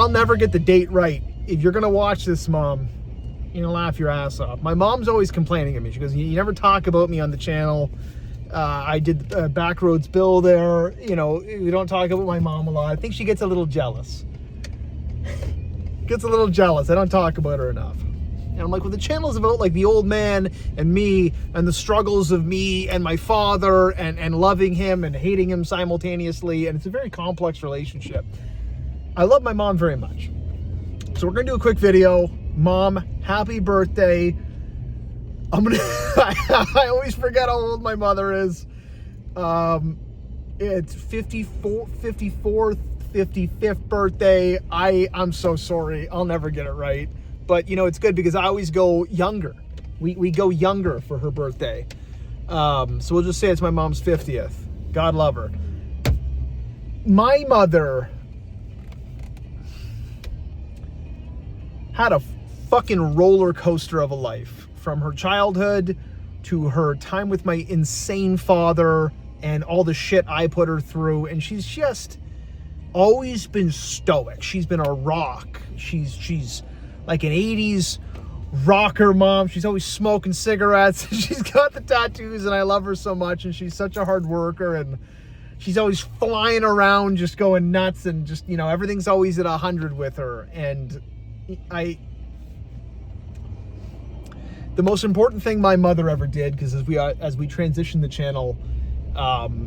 I'll never get the date right. If you're going to watch this, Mom, you're going to laugh your ass off. My mom's always complaining at me. She goes, you never talk about me on the channel. I did Backroads Bill there. You know, we don't talk about my mom a lot. I think she gets a little jealous. I don't talk about her enough. And I'm like, well, the channel's about like the old man and me and the struggles of me and my father and loving him and hating him simultaneously. And it's a very complex relationship. I love my mom very much. So we're going to do a quick video. Mom, happy birthday. I always forget how old my mother is. It's 54th, 55th birthday. I'm so sorry. I'll never get it right. But, you know, it's good because I always go younger. We go younger for her birthday. So we'll just say it's my mom's 50th. God love her. My mother had a fucking roller coaster of a life. From her childhood to her time with my insane father and all the shit I put her through. And she's just always been stoic. She's been a rock. She's like an 80s rocker mom. She's always smoking cigarettes. She's got the tattoos and I love her so much. And she's such a hard worker and she's always flying around just going nuts and just, you know, everything's always at 100 with her. And the most important thing my mother ever did, because as we transition the channel,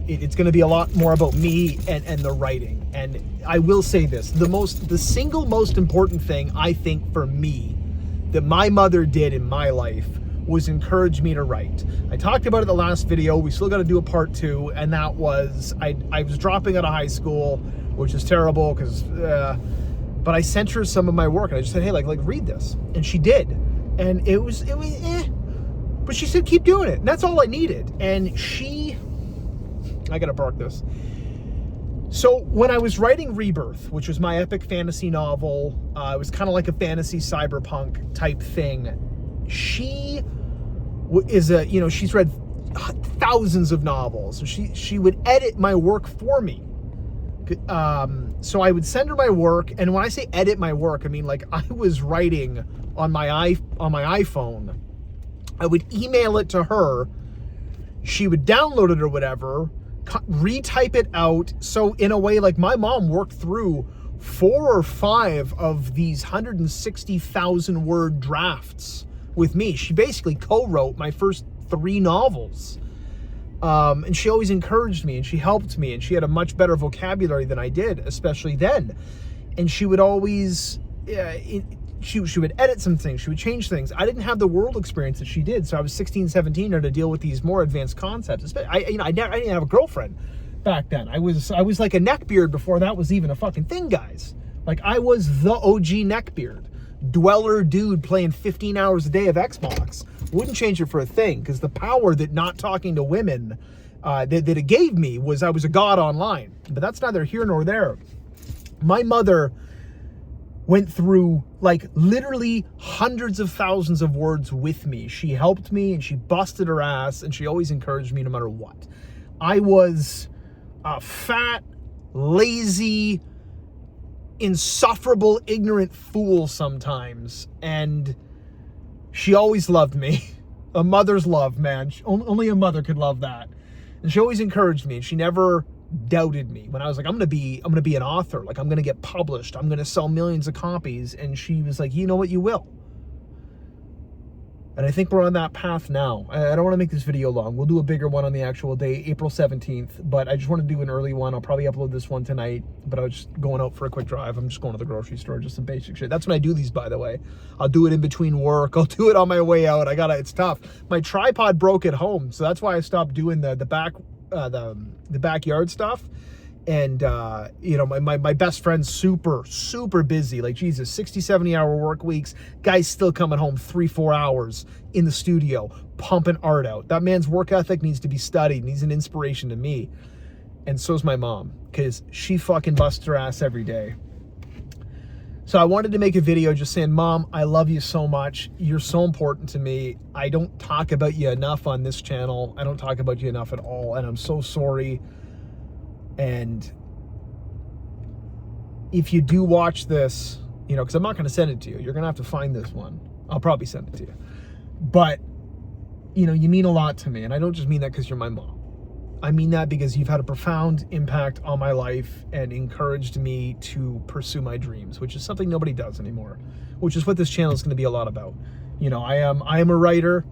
it's going to be a lot more about me and the writing. And I will say this, the single most important thing I think for me that my mother did in my life was encourage me to write. I talked about it in the last video. We still got to do a part 2, and that was I was dropping out of high school, which is terrible because but I sent her some of my work and I just said, hey, like read this, and she did. And it was but she said, keep doing it. And that's all I needed. And I gotta park this. So when I was writing Rebirth, which was my epic fantasy novel, it was kind of like a fantasy cyberpunk type thing. She is she's read thousands of novels. So she would edit my work for me. So I would send her my work, and when I say edit my work, I mean like I was writing on my iPhone. I would email it to her. She would download it or whatever, retype it out. So in a way, like my mom worked through 4 or 5 of these 160,000 word drafts with me. She basically co-wrote my first 3 novels. And she always encouraged me and she helped me and she had a much better vocabulary than I did, especially then. And she would always, she would edit some things, she would change things. I didn't have the world experience that she did, so I was 16, 17 to deal with these more advanced concepts. I didn't have a girlfriend back then. I was like a neckbeard before that was even a fucking thing, guys. Like I was the OG neckbeard. Dweller dude playing 15 hours a day of Xbox. Wouldn't change it for a thing, because the power that not talking to women that it gave me was I was a god online. But that's neither here nor there. My mother went through like literally hundreds of thousands of words with me. She helped me and she busted her ass and she always encouraged me no matter what. I was a fat, lazy, insufferable, ignorant fool sometimes, and she always loved me. A mother's love, man. Only a mother could love that. And she always encouraged me, and she never doubted me when I was like, I'm gonna be an author, like I'm gonna get published, I'm gonna sell millions of copies. And she was like, you know what, you will. And I think we're on that path now. I don't want to make this video long. We'll do a bigger one on the actual day, April 17th. But I just want to do an early one. I'll probably upload this one tonight. But I was just going out for a quick drive. I'm just going to the grocery store, just some basic shit. That's when I do these, by the way. I'll do it in between work. I'll do it on my way out. It's tough. My tripod broke at home, so that's why I stopped doing the backyard stuff. And, my best friend's super busy. Like, Jesus, 60, 70-hour work weeks. Guy's still coming home 3-4 hours in the studio, pumping art out. That man's work ethic needs to be studied, and he's an inspiration to me. And so's my mom, because she fucking busts her ass every day. So I wanted to make a video just saying, Mom, I love you so much. You're so important to me. I don't talk about you enough on this channel. I don't talk about you enough at all, and I'm so sorry. And if you do watch this, you know, because I'm not going to send it to you. You're going to have to find this one. I'll probably send it to you. But, you know, you mean a lot to me. And I don't just mean that because you're my mom. I mean that because you've had a profound impact on my life and encouraged me to pursue my dreams, which is something nobody does anymore, which is what this channel is going to be a lot about. You know, I am a writer,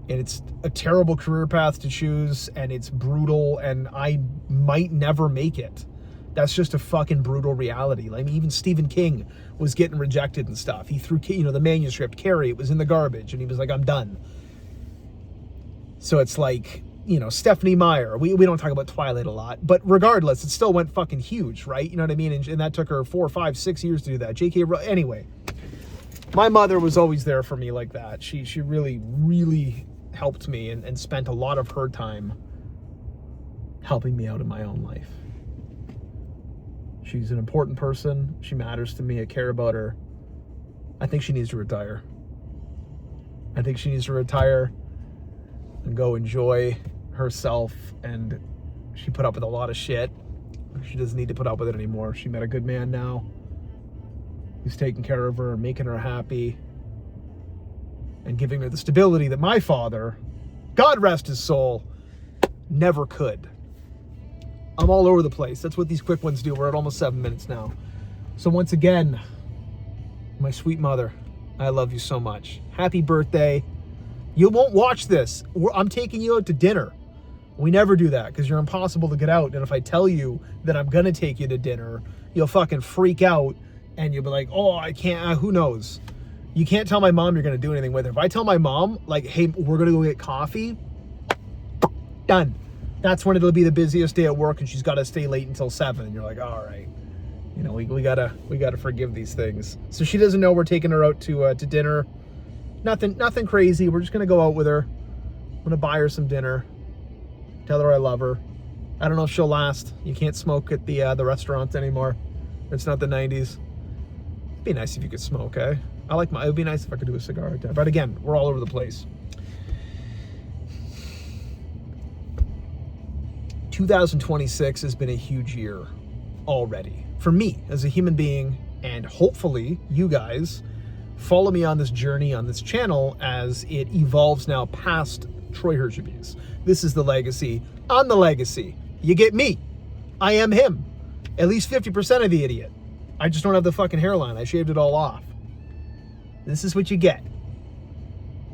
and it's a terrible career path to choose, and it's brutal, and I might never make it. That's just a fucking brutal reality. Like, even Stephen King was getting rejected and stuff. He threw, you know, the manuscript, Carrie, it was in the garbage, and he was like, I'm done. So it's like, you know, Stephanie Meyer. We don't talk about Twilight a lot, but regardless, it still went fucking huge, right? You know what I mean? And that took her 4, 5, 6 years to do that. Anyway, my mother was always there for me like that. She really, really helped me and spent a lot of her time helping me out in my own life. She's an important person. She matters to me. I care about her. I think she needs to retire. I think she needs to retire and go enjoy herself. And she put up with a lot of shit. She doesn't need to put up with it anymore. She met a good man now who's taking care of her, making her happy, and giving her the stability that my father, God rest his soul, never could. I'm all over the place. That's what these quick ones do. We're at almost 7 minutes now. So once again, my sweet mother, I love you so much. Happy birthday. You won't watch this. I'm taking you out to dinner. We never do that because you're impossible to get out. And if I tell you that I'm going to take you to dinner, you'll fucking freak out and you'll be like, oh, I can't, who knows? You can't tell my mom you're going to do anything with her. If I tell my mom, like, hey, we're going to go get coffee, done. That's when it'll be the busiest day at work and she's got to stay late until 7. And you're like, all right, you know, we gotta forgive these things. So she doesn't know we're taking her out to dinner. Nothing crazy. We're just going to go out with her. I'm going to buy her some dinner. Tell her I love her. I don't know if she'll last. You can't smoke at the restaurants anymore. It's not the 90s. It'd be nice if you could smoke, eh? It would be nice if I could do a cigar. But again, we're all over the place. 2026 has been a huge year already for me as a human being, and hopefully you guys follow me on this journey on this channel as it evolves now past Troy Hershey's. This is the legacy. I'm the legacy. You get me. I am him. At least 50% of the idiot. I just don't have the fucking hairline. I shaved it all off. This is what you get.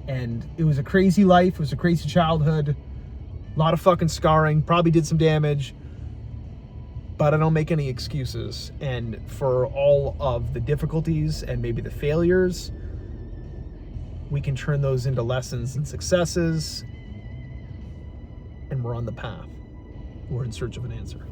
And it was a crazy life. It was a crazy childhood. A lot of fucking scarring. Probably did some damage. But I don't make any excuses. And for all of the difficulties and maybe the failures, we can turn those into lessons and successes. And we're on the path. We're in search of an answer.